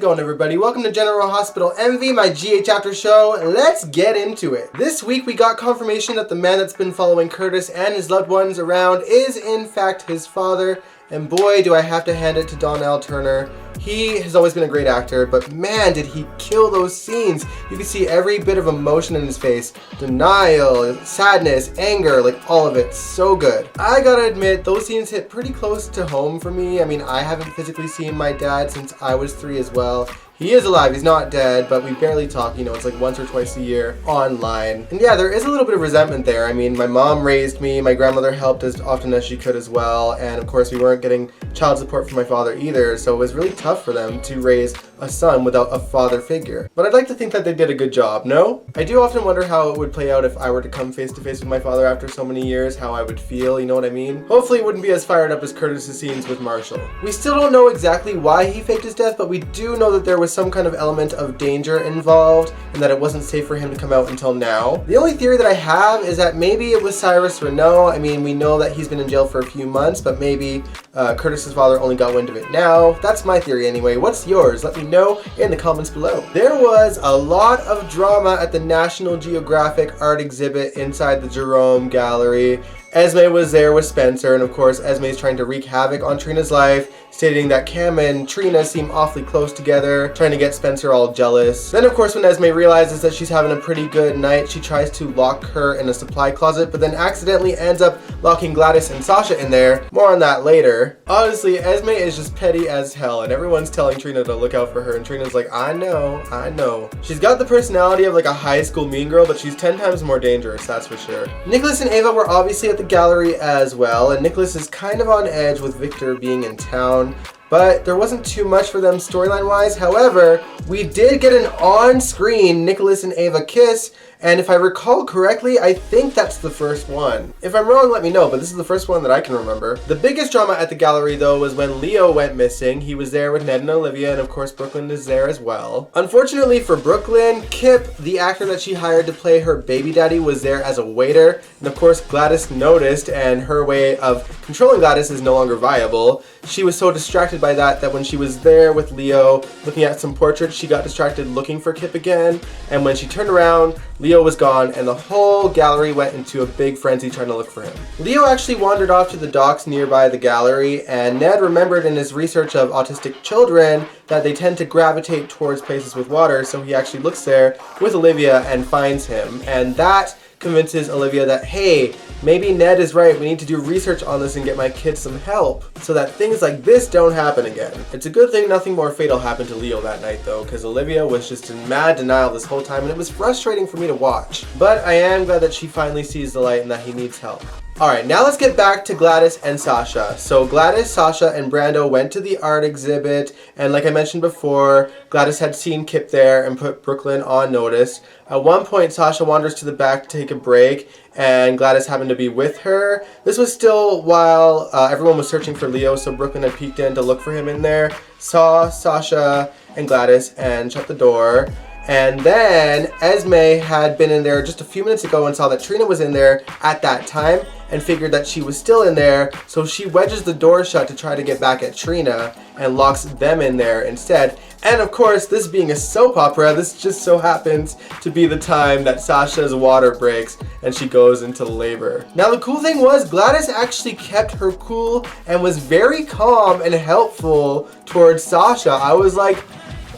going, everybody? Welcome to General Hospital Envy, my GH After Show. Let's get into it. This week we got confirmation that the man that's been following Curtis and his loved ones around is in fact his father. And boy, do I have to hand it to Donnell Turner. He has always been a great actor, but man, did he kill those scenes. You can see every bit of emotion in his face. Denial, sadness, anger, like all of it. So good. I gotta admit, those scenes hit pretty close to home for me. I mean, I haven't physically seen my dad since I was 3 as well. He is alive, he's not dead, but we barely talk, you know, it's like once or twice a year online. And yeah, there is a little bit of resentment there. I mean, my mom raised me, my grandmother helped as often as she could as well, and of course we weren't getting child support from my father either, so it was really tough for them to raise a son without a father figure. But I'd like to think that they did a good job, no? I do often wonder how it would play out if I were to come face to face with my father after so many years, how I would feel, you know what I mean? Hopefully it wouldn't be as fired up as Curtis's scenes with Marshall. We still don't know exactly why he faked his death, but we do know that there was some kind of element of danger involved and that it wasn't safe for him to come out until now. The only theory that I have is that maybe it was Cyrus Renault. I mean, we know that he's been in jail for a few months, but maybe Curtis's father only got wind of it now. That's my theory anyway. What's yours? Let me know in the comments below. There was a lot of drama at the National Geographic art exhibit inside the Jerome Gallery. Esme was there with Spencer, and of course Esme is trying to wreak havoc on Trina's life, stating that Cam and Trina seem awfully close together, trying to get Spencer all jealous. Then of course when Esme realizes that she's having a pretty good night, she tries to lock her in a supply closet, but then accidentally ends up locking Gladys and Sasha in there. More on that later. Honestly, Esme is just petty as hell, and everyone's telling Trina to look out for her, and Trina's like, I know. She's got the personality of like a high school mean girl, but she's 10 times more dangerous, that's for sure. Nicholas and Ava were obviously at the gallery as well, and Nicholas is kind of on edge with Victor being in town, but there wasn't too much for them storyline wise. However, we did get an on-screen Nicholas and Ava kiss, and if I recall correctly, I think that's the first one. If I'm wrong, let me know, but this is the first one that I can remember. The biggest drama at the gallery though was when Leo went missing. He was there with Ned and Olivia, and of course Brooklyn is there as well. Unfortunately for Brooklyn, Kip, the actor that she hired to play her baby daddy, was there as a waiter, and of course Gladys noticed, and her way of controlling Gladys is no longer viable. She was so distracted by that when she was there with Leo looking at some portraits, she got distracted looking for Kip again, and when she turned around, Leo was gone, and the whole gallery went into a big frenzy trying to look for him. Leo actually wandered off to the docks nearby the gallery, and Ned remembered in his research of autistic children that they tend to gravitate towards places with water, so he actually looks there with Olivia and finds him, and that convinces Olivia that, hey, maybe Ned is right, we need to do research on this and get my kids some help so that things like this don't happen again. It's a good thing nothing more fatal happened to Leo that night though, because Olivia was just in mad denial this whole time, and it was frustrating for me to watch. But I am glad that she finally sees the light and that he needs help. Alright, now let's get back to Gladys and Sasha. So Gladys, Sasha, and Brando went to the art exhibit, and like I mentioned before, Gladys had seen Kip there and put Brooklyn on notice. At one point, Sasha wanders to the back to take a break, and Gladys happened to be with her. This was still while everyone was searching for Leo, so Brooklyn had peeked in to look for him in there, saw Sasha and Gladys, and shut the door. And then Esme had been in there just a few minutes ago and saw that Trina was in there at that time and figured that she was still in there, so she wedges the door shut to try to get back at Trina and locks them in there instead. And of course, this being a soap opera, this just so happens to be the time that Sasha's water breaks and she goes into labor. Now the cool thing was Gladys actually kept her cool and was very calm and helpful towards Sasha. I was like,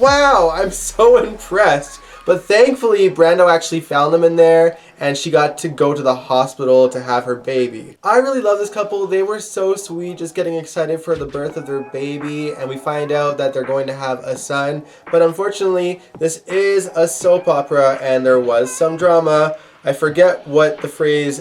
wow, I'm so impressed. But thankfully, Brando actually found them in there, and she got to go to the hospital to have her baby. I really love this couple. They were so sweet, just getting excited for the birth of their baby, and we find out that they're going to have a son. But unfortunately, this is a soap opera, and there was some drama. I forget what the phrase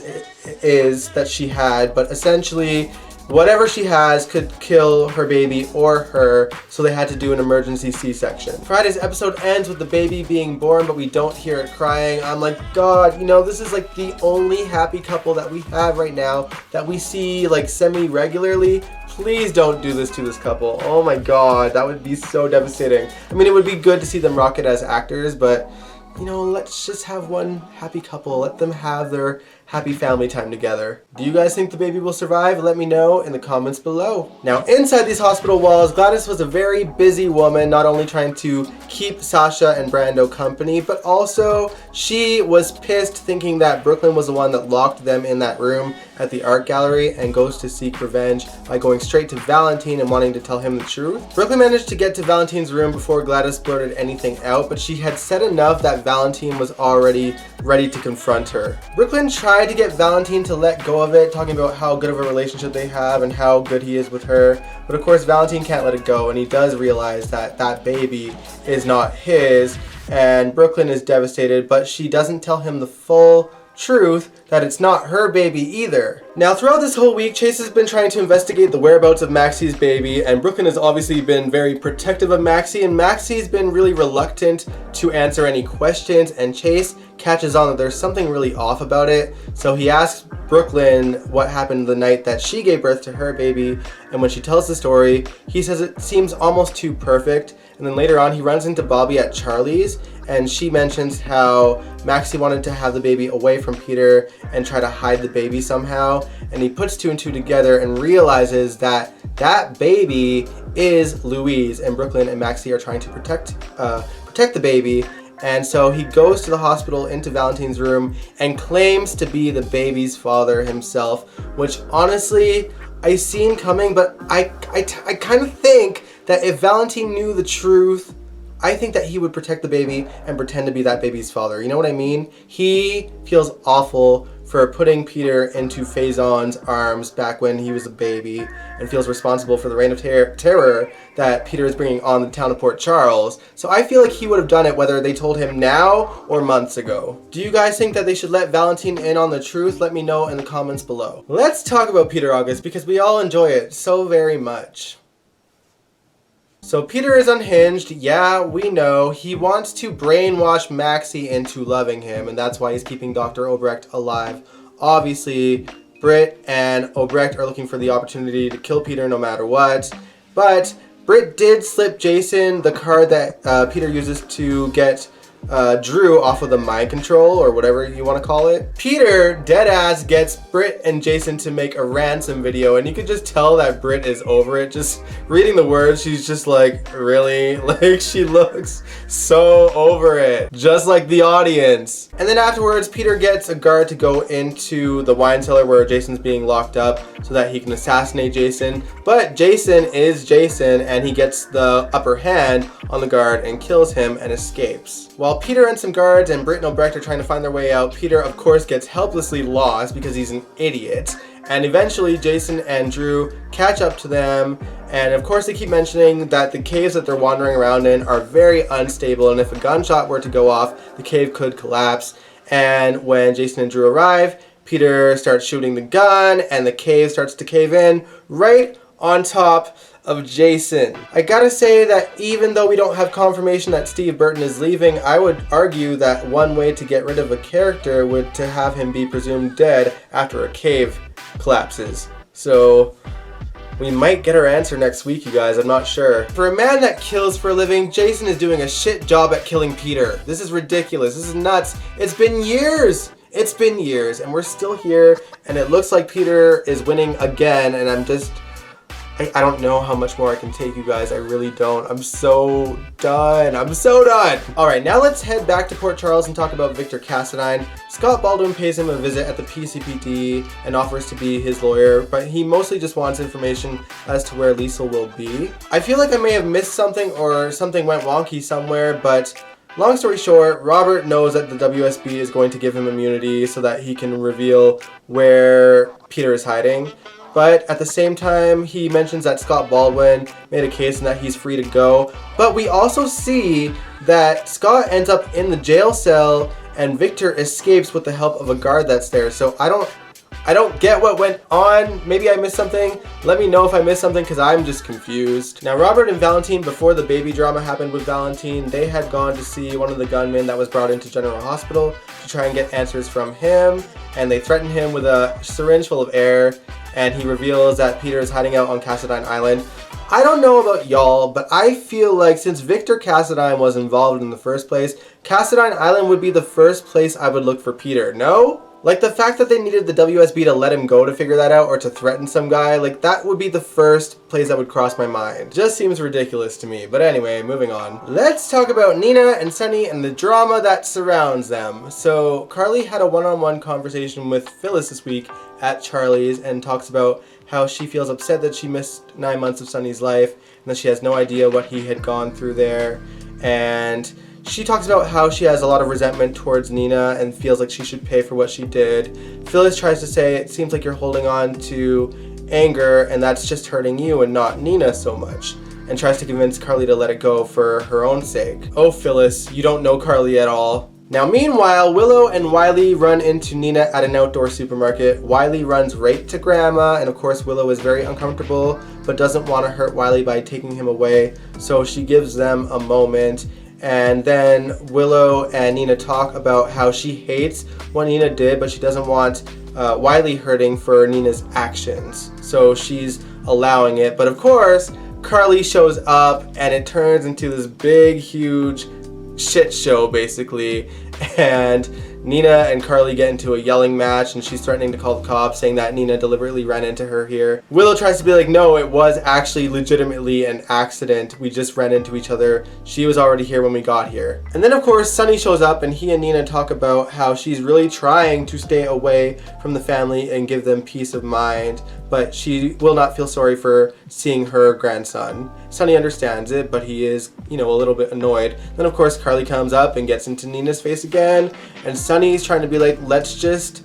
is that she had, but essentially, whatever she has could kill her baby or her, so they had to do an emergency C-section. Friday's episode ends with the baby being born, but we don't hear it crying. I'm like, God, you know, this is like the only happy couple that we have right now that we see like semi-regularly. Please don't do this to this couple. Oh my God, that would be so devastating. I mean, it would be good to see them rock it as actors, but you know, let's just have one happy couple. Let them have their happy family time together. Do you guys think the baby will survive? Let me know in the comments below. Now, inside these hospital walls, Gladys was a very busy woman, not only trying to keep Sasha and Brando company, but also she was pissed thinking that Brooklyn was the one that locked them in that room at the art gallery and goes to seek revenge by going straight to Valentin and wanting to tell him the truth. Brooklyn managed to get to Valentin's room before Gladys blurted anything out, but she had said enough that Valentin was already ready to confront her. Brooklyn tried to get Valentin to let go of it, talking about how good of a relationship they have and how good he is with her. But of course, Valentin can't let it go, and he does realize that that baby is not his, and Brooklyn is devastated, but she doesn't tell him the full truth that it's not her baby either. Now, throughout this whole week, Chase has been trying to investigate the whereabouts of Maxie's baby, and Brooklyn has obviously been very protective of Maxie, and Maxie's been really reluctant to answer any questions, and Chase catches on that there's something really off about it. So he asks Brooklyn what happened the night that she gave birth to her baby, and when she tells the story, he says it seems almost too perfect. And then later on, he runs into Bobby at Charlie's, and she mentions how Maxie wanted to have the baby away from Peter and try to hide the baby somehow. And he puts two and two together and realizes that that baby is Louise, and Brooklyn and Maxie are trying to protect the baby. And so he goes to the hospital into Valentin's room and claims to be the baby's father himself, which honestly, I seen coming, but I kind of think that if Valentin knew the truth, I think that he would protect the baby and pretend to be that baby's father. You know what I mean? He feels awful for putting Peter into Faison's arms back when he was a baby, and feels responsible for the reign of terror that Peter is bringing on the town of Port Charles. So I feel like he would have done it whether they told him now or months ago. Do you guys think that they should let Valentin in on the truth? Let me know in the comments below. Let's talk about Peter August, because we all enjoy it so very much. So Peter is unhinged, yeah, we know. He wants to brainwash Maxie into loving him, and that's why he's keeping Dr. Obrecht alive. Obviously, Britt and Obrecht are looking for the opportunity to kill Peter no matter what, but Britt did slip Jason the card that Peter uses to get Drew off of the mind control, or whatever you want to call it. Peter, deadass, gets Britt and Jason to make a ransom video, and you could just tell that Britt is over it. Just reading the words, she's just like, really? Like, she looks so over it. Just like the audience. And then afterwards, Peter gets a guard to go into the wine cellar where Jason's being locked up so that he can assassinate Jason. But Jason is Jason, and he gets the upper hand on the guard and kills him and escapes. While Peter and some guards and Britt and Obrecht are trying to find their way out, Peter of course gets helplessly lost because he's an idiot. And eventually Jason and Drew catch up to them, and of course they keep mentioning that the caves that they're wandering around in are very unstable, and if a gunshot were to go off, the cave could collapse. And when Jason and Drew arrive, Peter starts shooting the gun and the cave starts to cave in right on top of Jason. I gotta say that even though we don't have confirmation that Steve Burton is leaving, I would argue that one way to get rid of a character would to have him be presumed dead after a cave collapses. So we might get our answer next week, you guys, I'm not sure. For a man that kills for a living, Jason is doing a shit job at killing Peter. This is ridiculous, this is nuts. It's been years! It's been years, and we're still here, and it looks like Peter is winning again, and I don't know how much more I can take, you guys. I really don't. I'm so done. I'm so done. All right, now let's head back to Port Charles and talk about Victor Cassadine. Scott Baldwin pays him a visit at the PCPD and offers to be his lawyer, but he mostly just wants information as to where Liesl will be. I feel like I may have missed something or something went wonky somewhere, but long story short, Robert knows that the WSB is going to give him immunity so that he can reveal where Peter is hiding. But at the same time, he mentions that Scott Baldwin made a case and that he's free to go. But we also see that Scott ends up in the jail cell and Victor escapes with the help of a guard that's there. So I don't get what went on. Maybe I missed something. Let me know if I missed something, because I'm just confused. Now, Robert and Valentin, before the baby drama happened with Valentin, they had gone to see one of the gunmen that was brought into General Hospital to try and get answers from him. And they threatened him with a syringe full of air. And he reveals that Peter is hiding out on Cassadine Island. I don't know about y'all, but I feel like since Victor Cassadine was involved in the first place, Cassadine Island would be the first place I would look for Peter, no? Like, the fact that they needed the WSB to let him go to figure that out, or to threaten some guy, like, that would be the first place that would cross my mind. Just seems ridiculous to me. But anyway, moving on. Let's talk about Nina and Sunny and the drama that surrounds them. So, Carly had a one-on-one conversation with Phyllis this week at Charlie's and talks about how she feels upset that she missed 9 months of Sunny's life and that she has no idea what he had gone through there. And she talks about how she has a lot of resentment towards Nina and feels like she should pay for what she did. Phyllis tries to say, it seems like you're holding on to anger and that's just hurting you and not Nina so much, and tries to convince Carly to let it go for her own sake. Oh, Phyllis, you don't know Carly at all. Now, meanwhile, Willow and Wiley run into Nina at an outdoor supermarket. Wiley runs right to Grandma, and of course Willow is very uncomfortable but doesn't want to hurt Wiley by taking him away, so she gives them a moment. And then Willow and Nina talk about how she hates what Nina did, but she doesn't want Wiley hurting for Nina's actions. So she's allowing it. But of course, Carly shows up and it turns into this big, huge shit show, basically. And Nina and Carly get into a yelling match and she's threatening to call the cops, saying that Nina deliberately ran into her here. Willow tries to be like, no, it was actually legitimately an accident. We just ran into each other. She was already here when we got here. And then of course Sunny shows up and he and Nina talk about how she's really trying to stay away from the family and give them peace of mind, but she will not feel sorry for seeing her grandson. Sunny understands it, but he is, a little bit annoyed. Then of course Carly comes up and gets into Nina's face again, and Sunny's trying to be like, let's just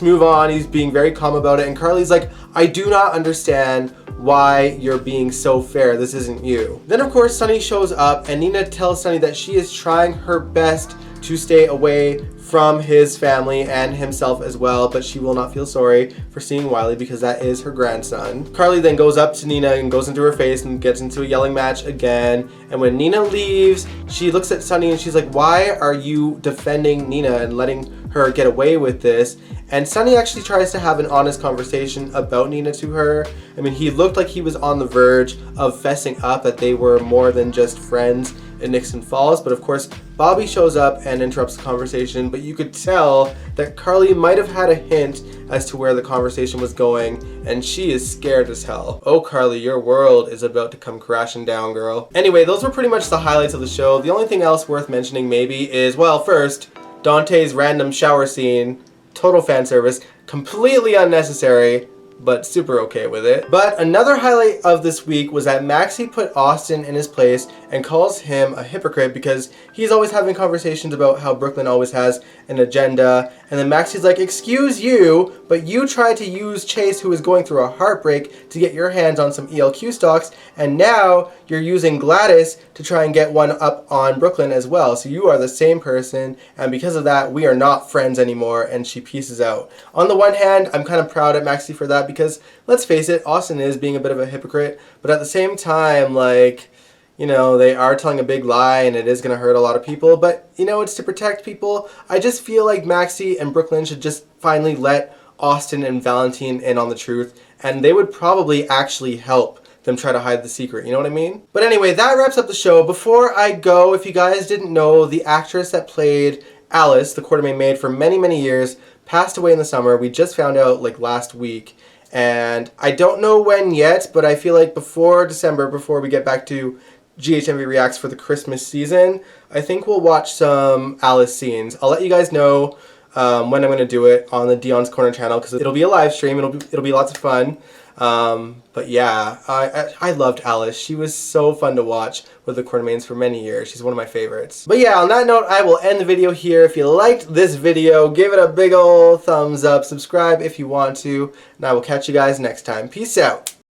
move on. He's being very calm about it, and Carly's like, I do not understand why you're being so fair. This isn't you. Then of course Sunny shows up and Nina tells Sunny that she is trying her best to stay away from his family and himself as well, but she will not feel sorry for seeing Wiley because that is her grandson. Carly then goes up to Nina and goes into her face and gets into a yelling match again. And when Nina leaves, she looks at Sunny and she's like, why are you defending Nina and letting her get away with this? And Sunny actually tries to have an honest conversation about Nina to her. I mean, he looked like he was on the verge of fessing up that they were more than just friends in Nixon Falls, but of course Bobby shows up and interrupts the conversation, but you could tell that Carly might have had a hint as to where the conversation was going, and she is scared as hell. Oh Carly, your world is about to come crashing down, girl. Anyway, those were pretty much the highlights of the show. The only thing else worth mentioning maybe is, well, first, Dante's random shower scene, total fan service, completely unnecessary, but super okay with it. But another highlight of this week was that Maxie put Austin in his place and calls him a hypocrite because he's always having conversations about how Brooklyn always has an agenda, and then Maxie's like, excuse you, but you tried to use Chase, who is going through a heartbreak, to get your hands on some ELQ stocks, and now you're using Gladys to try and get one up on Brooklyn as well. So you are the same person, and because of that, we are not friends anymore, and she pieces out. On the one hand, I'm kind of proud at Maxie for that because, let's face it, Austin is being a bit of a hypocrite, but at the same time, like, they are telling a big lie and it is going to hurt a lot of people, but, it's to protect people. I just feel like Maxie and Brooklyn should just finally let Austin and Valentin in on the truth, and they would probably actually help them try to hide the secret, you know what I mean? But anyway, that wraps up the show. Before I go, if you guys didn't know, the actress that played Alice, the Quartermaine maid for many, many years, passed away in the summer. We just found out like last week. And I don't know when yet, but I feel like before December, before we get back to GHMV Reacts for the Christmas season, I think we'll watch some Alice scenes. I'll let you guys know when I'm going to do it on the Dion's Corner channel because it'll be a live stream. It'll be lots of fun. But yeah, I loved Alice. She was so fun to watch with the Quartermaines for many years. She's one of my favorites. But yeah, on that note, I will end the video here. If you liked this video, give it a big ol' thumbs up. Subscribe if you want to. And I will catch you guys next time. Peace out.